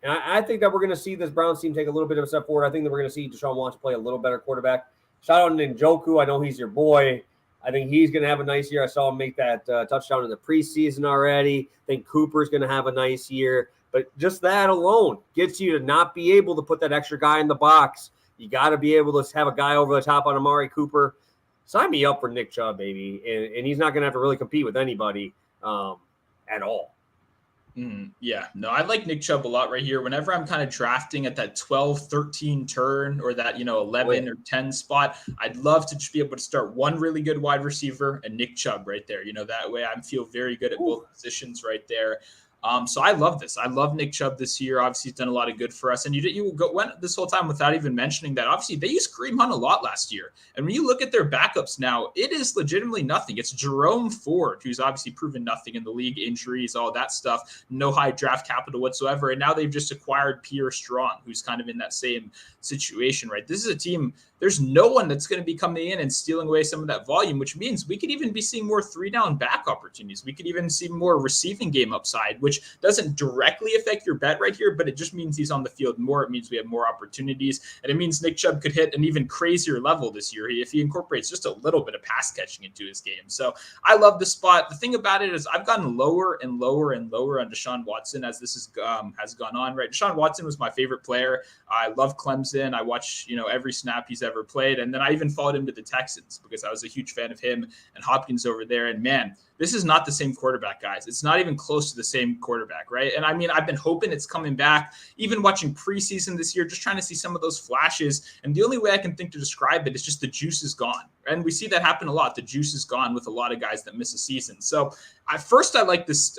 And I think that we're going to see this Browns team take a little bit of a step forward. I think that we're going to see Deshaun Watson play a little better quarterback. Shout out to Njoku. I know he's your boy. I think he's going to have a nice year. I saw him make that touchdown in the preseason already. I think Cooper's going to have a nice year. But just that alone gets you to not be able to put that extra guy in the box. You got to be able to have a guy over the top on Amari Cooper. Sign me up for Nick Chubb, baby. And he's not going to have to really compete with anybody at all. Yeah, no, I like Nick Chubb a lot right here. Whenever I'm kind of drafting at that 12, 13 turn or that, 11 or 10 spot, I'd love to just be able to start one really good wide receiver and Nick Chubb right there. That way I feel very good at both positions right there. So I love this. I love Nick Chubb this year. Obviously, he's done a lot of good for us. And went this whole time without even mentioning that. Obviously, they used Kareem Hunt a lot last year. And when you look at their backups now, it is legitimately nothing. It's Jerome Ford, who's obviously proven nothing in the league, injuries, all that stuff, no high draft capital whatsoever. And now they've just acquired Pierre Strong, who's kind of in that same situation, right? This is a team. There's no one that's going to be coming in and stealing away some of that volume, which means we could even be seeing more 3-down back opportunities. We could even see more receiving game upside, which doesn't directly affect your bet right here, but it just means he's on the field more. It means we have more opportunities, and it means Nick Chubb could hit an even crazier level this year if he incorporates just a little bit of pass catching into his game. So I love this spot. The thing about it is I've gotten lower and lower and lower on Deshaun Watson as this has gone on, right? Deshaun Watson was my favorite player. I love Clemson. I watch, every snap he's ever played. And then I even followed him to the Texans because I was a huge fan of him and Hopkins over there. And man, this is not the same quarterback, guys. It's not even close to the same quarterback, right? And I mean, I've been hoping it's coming back, even watching preseason this year, just trying to see some of those flashes. And the only way I can think to describe it is just the juice is gone. And we see that happen a lot. The juice is gone with a lot of guys that miss a season. So I like this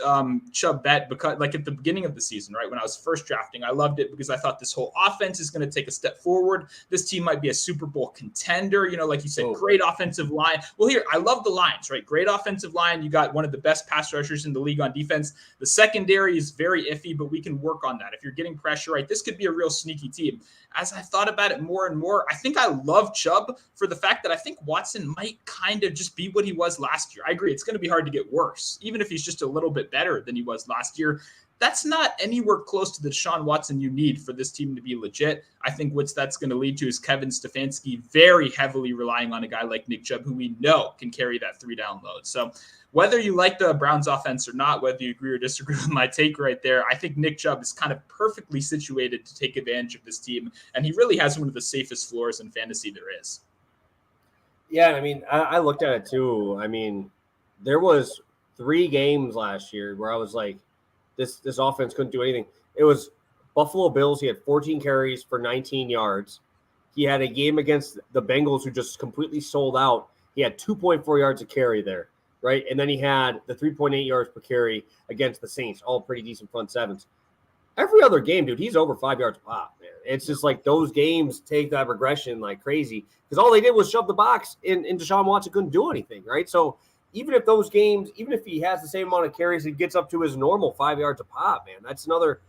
Chubb bet because like at the beginning of the season, right? When I was first drafting, I loved it because I thought this whole offense is going to take a step forward. This team might be a Super Bowl contender. Like you said, great offensive line. Well, here, I love the lines, right? Great offensive line. You got one of the best pass rushers in the league on defense. The secondary is very iffy, but we can work on that. If you're getting pressure, right, this could be a real sneaky team. As I thought about it more and more, I think I love Chubb for the fact that I think Watson might kind of just be what he was last year. I agree. It's going to be hard to get worse, even if he's just a little bit better than he was last year. That's not anywhere close to the Deshaun Watson you need for this team to be legit. I think what that's going to lead to is Kevin Stefanski very heavily relying on a guy like Nick Chubb, who we know can carry that 3-down load. So whether you like the Browns offense or not, whether you agree or disagree with my take right there, I think Nick Chubb is kind of perfectly situated to take advantage of this team. And he really has one of the safest floors in fantasy there is. Yeah, I mean, I looked at it too. I mean, there was 3 games last year where I was like, this offense couldn't do anything. It was Buffalo Bills. He had 14 carries for 19 yards. He had a game against the Bengals who just completely sold out. He had 2.4 yards a carry there, right? And then he had the 3.8 yards per carry against the Saints, all pretty decent front sevens. Every other game, dude, he's over 5 yards a pop, man. It's just like those games take that regression like crazy because all they did was shove the box and Deshaun Watson couldn't do anything, right? So even if those games, even if he has the same amount of carries, he gets up to his normal 5 yards a pop, man. That's another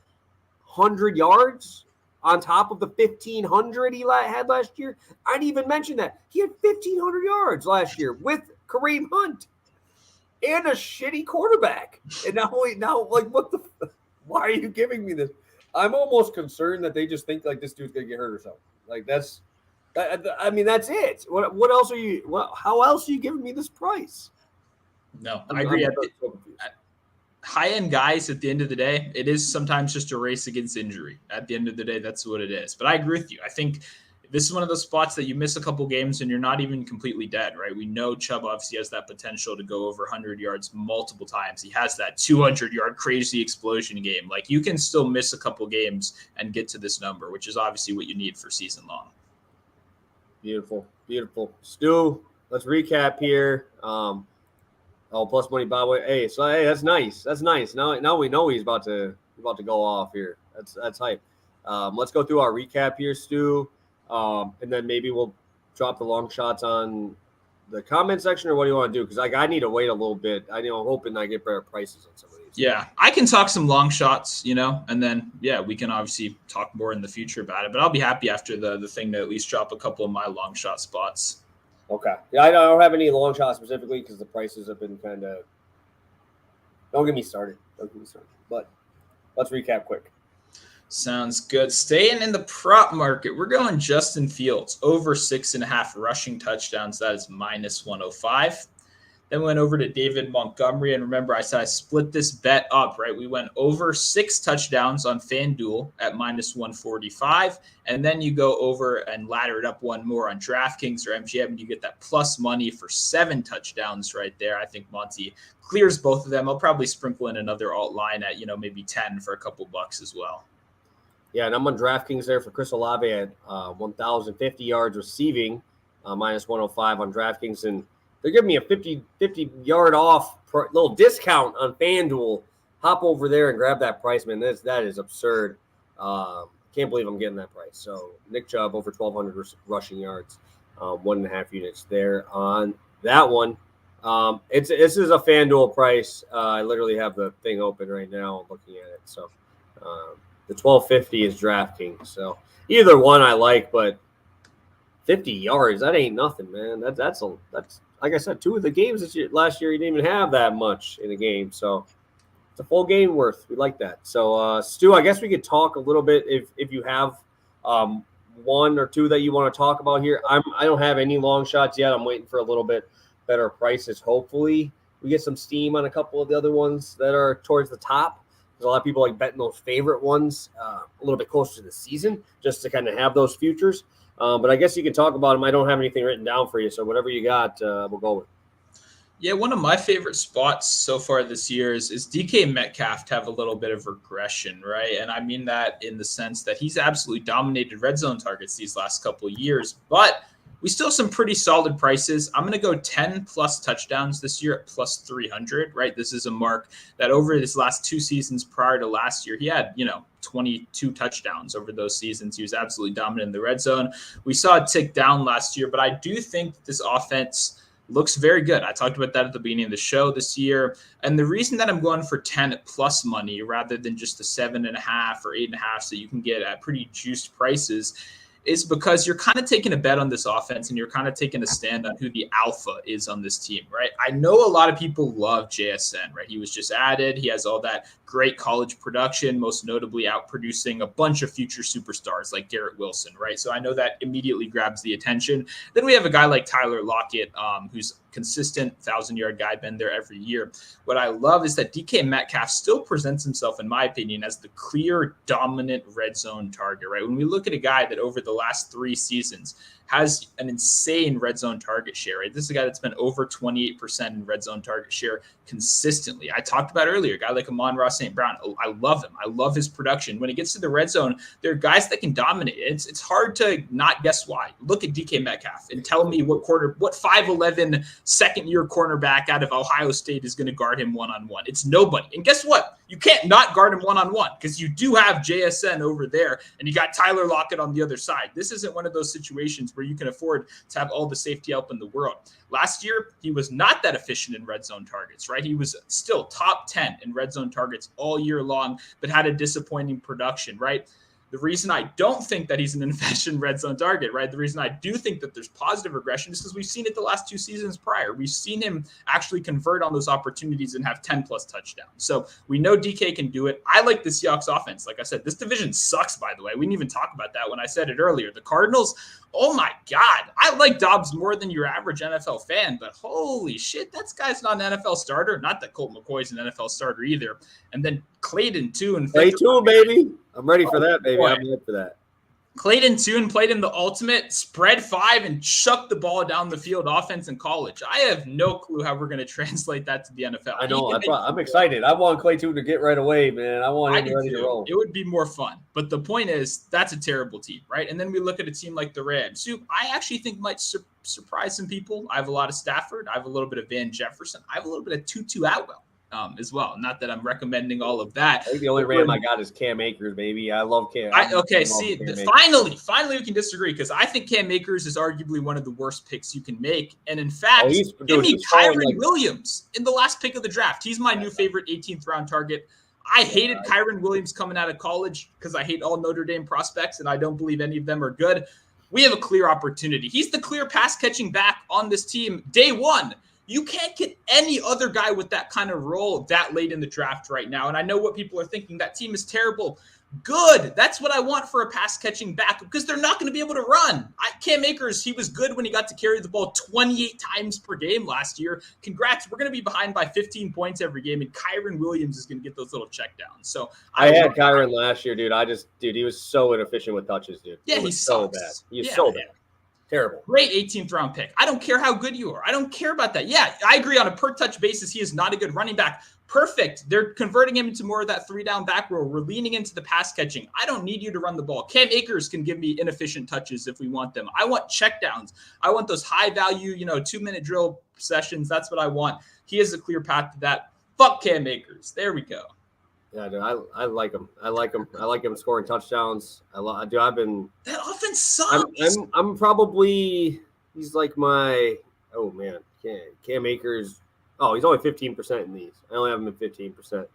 100 yards on top of the 1,500 he had last year. I didn't even mention that. He had 1,500 yards last year with Kareem Hunt and a shitty quarterback. And now like, what the – why are you giving me this? I'm almost concerned that they just think, like, this dude's going to get hurt or something. Like, that's – I mean, that's it. What else are you – how else are you giving me this price? No, I agree. High-end guys, at the end of the day, it is sometimes just a race against injury. At the end of the day, that's what it is. But I agree with you. I think this is one of those spots that you miss a couple games and you're not even completely dead, right? We know Chubb obviously has that potential to go over 100 yards multiple times. He has that 200-yard crazy explosion game. Like, you can still miss a couple games and get to this number, which is obviously what you need for season long. Beautiful. Stu, let's recap here. Plus money by way. Hey, so that's nice. Now we know he's about to go off here. That's hype. Let's go through our recap here, Stu. And then maybe we'll drop the long shots on the comment section, or what do you want to do? Because I need to wait a little bit. I'm hoping I get better prices on some of these. Yeah, I can talk some long shots, and then we can obviously talk more in the future about it. But I'll be happy after the thing to at least drop a couple of my long shot spots. Okay. Yeah, I don't have any long shots specifically because the prices have been kind of. Don't get me started. But let's recap quick. Sounds good. Staying in the prop market, we're going Justin Fields over 6.5 rushing touchdowns. That is -105. Then we went over to David Montgomery. And remember, I said I split this bet up, right? We went over 6 touchdowns on FanDuel at -145. And then you go over and ladder it up one more on DraftKings or MGM, and you get that plus money for 7 touchdowns right there. I think Monty clears both of them. I'll probably sprinkle in another alt line at, maybe 10 for a couple bucks as well. Yeah, and I'm on DraftKings there for Chris Olave at 1,050 yards receiving, -105 on DraftKings. And they're giving me a 50-yard off little discount on FanDuel. Hop over there and grab that price, man. That is absurd. Can't believe I'm getting that price. So Nick Chubb over 1,200 rushing yards, 1.5 units there on that one. This is a FanDuel price. I literally have the thing open right now looking at it. So the 1,250 is DraftKings. So either one I like, but 50 yards, that ain't nothing, man. That's like I said, 2 of the games last year, he didn't even have that much in a game. So it's a full game worth. We like that. So, Stu, I guess we could talk a little bit if you have 1 or 2 that you want to talk about here. I don't have any long shots yet. I'm waiting for a little bit better prices. Hopefully we get some steam on a couple of the other ones that are towards the top. There's a lot of people like betting those favorite ones a little bit closer to the season just to kind of have those futures. But I guess you can talk about them. I don't have anything written down for you, so whatever you got, we'll go with. Yeah, one of my favorite spots so far this year is DK Metcalf to have a little bit of regression, right? And I mean that in the sense that he's absolutely dominated red zone targets these last couple of years, but we still have some pretty solid prices. I'm going to go 10-plus touchdowns this year at +300, right? This is a mark that over his last 2 seasons prior to last year, he had, 22 touchdowns over those seasons. He was absolutely dominant in the red zone. We saw it tick down last year, but I do think that this offense looks very good. I talked about that at the beginning of the show this year. And the reason that I'm going for 10+ money rather than just the 7.5 or 8.5 so you can get at pretty juiced prices is because you're kind of taking a bet on this offense and you're kind of taking a stand on who the alpha is on this team, right? I know a lot of people love JSN, right? He was just added. He has all that great college production, most notably outproducing a bunch of future superstars like Garrett Wilson, right? So I know that immediately grabs the attention. Then we have a guy like Tyler Lockett, who's consistent 1,000-yard guy, been there every year. What I love is that DK Metcalf still presents himself, in my opinion, as the clear dominant red zone target, right? When we look at a guy that over the last 3 seasons has an insane red zone target share, right? This is a guy that's been over 28% in red zone target share consistently. I talked about earlier, a guy like Amon-Ra St. Brown. I love him. I love his production. When he gets to the red zone, there are guys that can dominate. It's hard to not guess why. Look at DK Metcalf and tell me what 5'11" second-year cornerback out of Ohio State is going to guard him one-on-one. It's nobody. And guess what? You can't not guard him one-on-one because you do have JSN over there and you got Tyler Lockett on the other side. This isn't one of those situations where you can afford to have all the safety help in the world. Last year, he was not that efficient in red zone targets, right? He was still top 10 in red zone targets all year long, but had a disappointing production, right? The reason I don't think that he's an efficient red zone target, right? The reason I do think that there's positive regression is because we've seen it the last 2 seasons prior. We've seen him actually convert on those opportunities and have 10+ touchdowns. So we know DK can do it. I like the Seahawks offense. Like I said, this division sucks, by the way. We didn't even talk about that when I said it earlier. The Cardinals, oh my God. I like Dobbs more than your average NFL fan, but holy shit, that guy's not an NFL starter. Not that Colt McCoy's an NFL starter either. And then Clayton too. And Clay too, baby. I'm ready for that, baby. I'm ready for that. Clayton Tune played in the ultimate spread 5 and chucked the ball down the field offense in college. I have no clue how we're going to translate that to the NFL. I know. I'm excited. I want Clay Tune to get right away, man. I want him ready to roll. It would be more fun. But the point is, that's a terrible team, right? And then we look at a team like the Rams, who I actually think might surprise some people. I have a lot of Stafford. I have a little bit of Van Jefferson. I have a little bit of Tutu Atwell. As well. Not that I'm recommending all of that. I think the only Ram I got is Cam Akers, baby. I love Cam. Finally we can disagree because I think Cam Akers is arguably one of the worst picks you can make. And in fact, give me Kyren Williams in the last pick of the draft. He's my new favorite 18th round target. I hated Kyren Williams coming out of college because I hate all Notre Dame prospects and I don't believe any of them are good. We have a clear opportunity. He's the clear pass catching back on this team day one. You can't get any other guy with that kind of role that late in the draft right now. And I know what people are thinking. That team is terrible. Good. That's what I want for a pass-catching back because they're not going to be able to run. Cam Akers, he was good when he got to carry the ball 28 times per game last year. Congrats. We're going to be behind by 15 points every game, and Kyren Williams is going to get those little checkdowns. So I had Kyren last year, dude. He was so inefficient with touches, dude. Yeah, he's so bad. He's so bad. Terrible. Great 18th round pick. I don't care how good you are. I don't care about that. Yeah, I agree on a per touch basis. He is not a good running back. Perfect. They're converting him into more of that 3-down back row. We're leaning into the pass catching. I don't need you to run the ball. Cam Akers can give me inefficient touches if we want them. I want check downs. I want those high value, 2-minute drill sessions. That's what I want. He has a clear path to that. Fuck Cam Akers. There we go. Yeah, dude, I like him. I like him scoring touchdowns. I've been that offense sucks. I'm probably he's like my Cam Akers. Oh, he's only 15% in these. I only have him at 15%.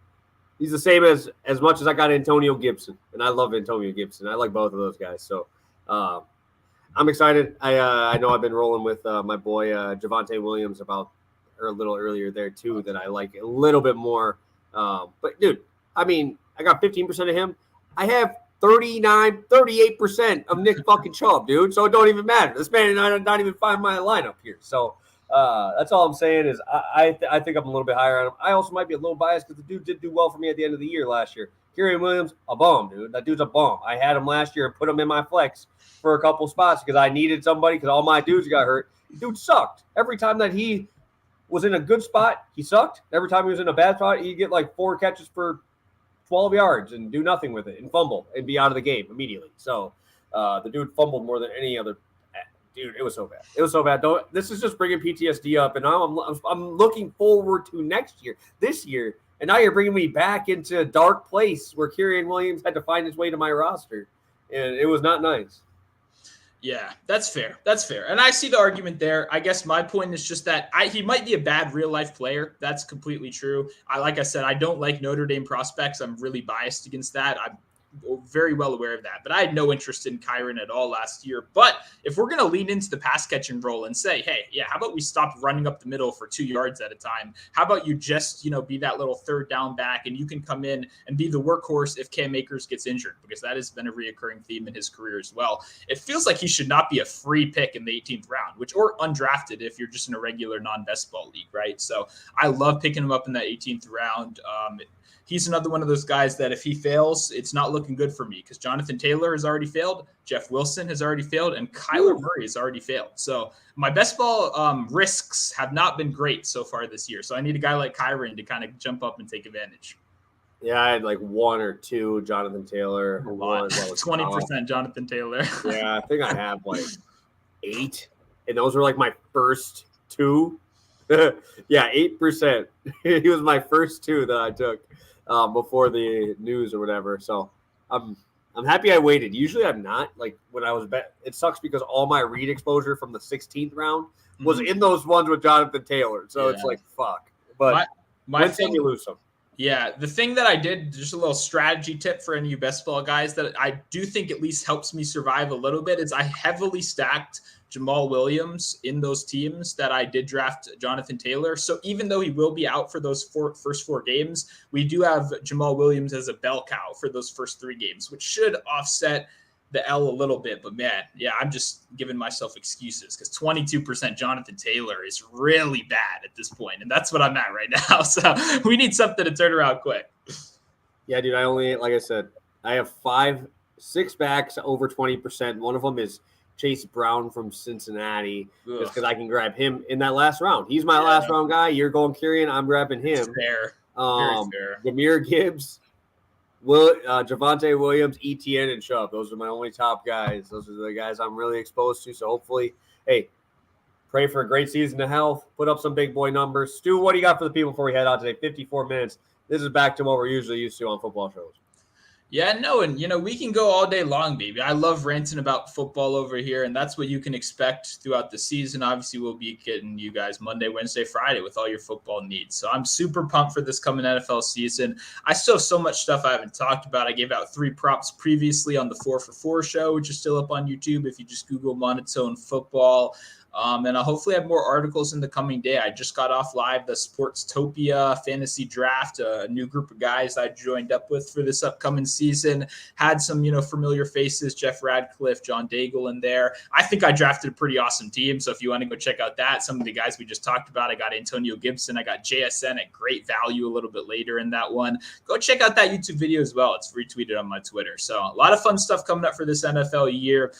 He's the same as much as I got Antonio Gibson, and I love Antonio Gibson. I like both of those guys. So I'm excited. I know I've been rolling with my boy Javonte Williams a little earlier there too that I like a little bit more. But dude. I mean, I got 15% of him. I have 38% of Nick fucking Chubb, dude. So it don't even matter. This man and I don't even find my lineup here. So that's all I'm saying is I think I'm a little bit higher on him. I also might be a little biased because the dude did do well for me at the end of the year last year. Kyren Williams, a bomb, dude. That dude's a bomb. I had him last year and put him in my flex for a couple spots because I needed somebody because all my dudes got hurt. Dude sucked. Every time that he was in a good spot, he sucked. Every time he was in a bad spot, he'd get like 4 catches for 12 yards and do nothing with it and fumble and be out of the game immediately. So the dude fumbled more than any other. Dude, it was so bad. It was so bad. This is just bringing PTSD up, and I'm looking forward to this year, and now you're bringing me back into a dark place where Kyren Williams had to find his way to my roster, and it was not nice. Yeah, that's fair. That's fair. And I see the argument there. I guess my point is just that he might be a bad real-life player. That's completely true. Like I said, I don't like Notre Dame prospects. I'm really biased against that. I'm very well aware of that. But I had no interest in Kyren at all last year. But if we're going to lean into the pass-catching role and say, hey, yeah, how about we stop running up the middle for 2 yards at a time? How about you just, be that little 3rd down back and you can come in and be the workhorse if Cam Akers gets injured, because that has been a reoccurring theme in his career as well. It feels like he should not be a free pick in the 18th round, or undrafted if you're just in a regular non-best ball league, right? So I love picking him up in that 18th round. He's another one of those guys that if he fails, it's not looking good for me because Jonathan Taylor has already failed, Jeff Wilson has already failed, and Kyler Murray has already failed. So my best ball risks have not been great so far this year. So I need a guy like Kyren to kind of jump up and take advantage. Yeah, I had like 1 or 2 Jonathan Taylor. 20% Jonathan Taylor. Yeah, I think I have like 8, and those were like my first 2. Yeah, 8%. He was my first 2 that I took before the news or whatever. So I'm happy I waited. Usually I'm not. Like when I was it sucks because all my read exposure from the 16th round was in those ones with Jonathan Taylor. So it's like fuck. But my thing, you lose some. Yeah, the thing that I did, just a little strategy tip for any of you best ball guys that I do think at least helps me survive a little bit is I heavily stacked Jamal Williams in those teams that I did draft Jonathan Taylor. So even though he will be out for those first 4 games, we do have Jamal Williams as a bell cow for those first 3 games, which should offset the L a little bit. But man, yeah, I'm just giving myself excuses because 22% Jonathan Taylor is really bad at this point, and that's what I'm at right now. So we need something to turn around quick. Yeah, dude, I only, like I said, I have 5 6 backs over 20%. One of them is Chase Brown from Cincinnati, just because I can grab him in that last round. He's my last round guy. You're going Kyrian. I'm grabbing him. Fair. Very fair. Jahmyr Gibbs, Javonte Williams, ETN, and Chubb. Those are my only top guys. Those are the guys I'm really exposed to. So hopefully, hey, pray for a great season of health. Put up some big boy numbers. Stu, what do you got for the people before we head out today? 54 minutes. This is back to what we're usually used to on football shows. Yeah, no, and we can go all day long, baby. I love ranting about football over here, and that's what you can expect throughout the season. Obviously, we'll be getting you guys Monday, Wednesday, Friday with all your football needs. So I'm super pumped for this coming NFL season. I still have so much stuff I haven't talked about. I gave out 3 props previously on the 4 for 4 show, which is still up on YouTube if you just Google Monotone Football. And I'll hopefully have more articles in the coming day. I just got off live the Sportstopia Fantasy Draft, a new group of guys I joined up with for this upcoming season. Had some, familiar faces, Jeff Radcliffe, John Daigle in there. I think I drafted a pretty awesome team. So if you want to go check out that, some of the guys we just talked about, I got Antonio Gibson. I got JSN at great value a little bit later in that one. Go check out that YouTube video as well. It's retweeted on my Twitter. So a lot of fun stuff coming up for this NFL year.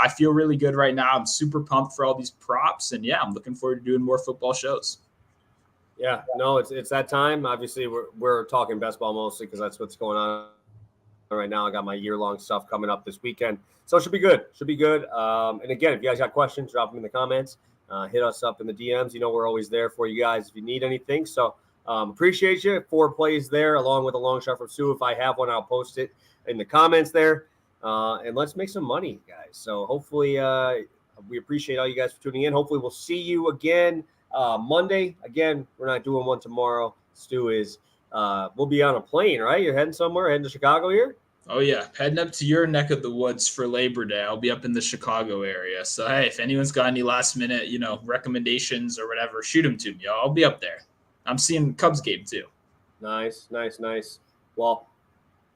I feel really good right now. I'm super pumped for all these props, and I'm looking forward to doing more football shows. Yeah, no, it's that time. Obviously, we're talking best ball mostly because that's what's going on right now. I got my year-long stuff coming up this weekend, so it should be good. And again, if you guys got questions, drop them in the comments. Hit us up in the DMs. We're always there for you guys if you need anything. So appreciate you. 4 plays there, along with a long shot from Sue. If I have one, I'll post it in the comments there. And let's make some money, guys. So hopefully we appreciate all you guys for tuning in. Hopefully we'll see you again Monday. Again, we're not doing one tomorrow. Stu is we'll be on a plane, right? You're heading somewhere, heading to Chicago here? Oh, yeah. Heading up to your neck of the woods for Labor Day. I'll be up in the Chicago area. So, hey, if anyone's got any last minute, recommendations or whatever, shoot them to me. I'll be up there. I'm seeing Cubs game too. Nice. Well,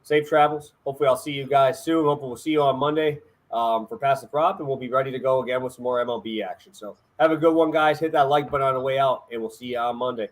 safe travels. Hopefully I'll see you guys soon. Hopefully we'll see you on Monday for Pass the Prop, and we'll be ready to go again with some more MLB action. So have a good one, guys. Hit that like button on the way out, and we'll see you on Monday.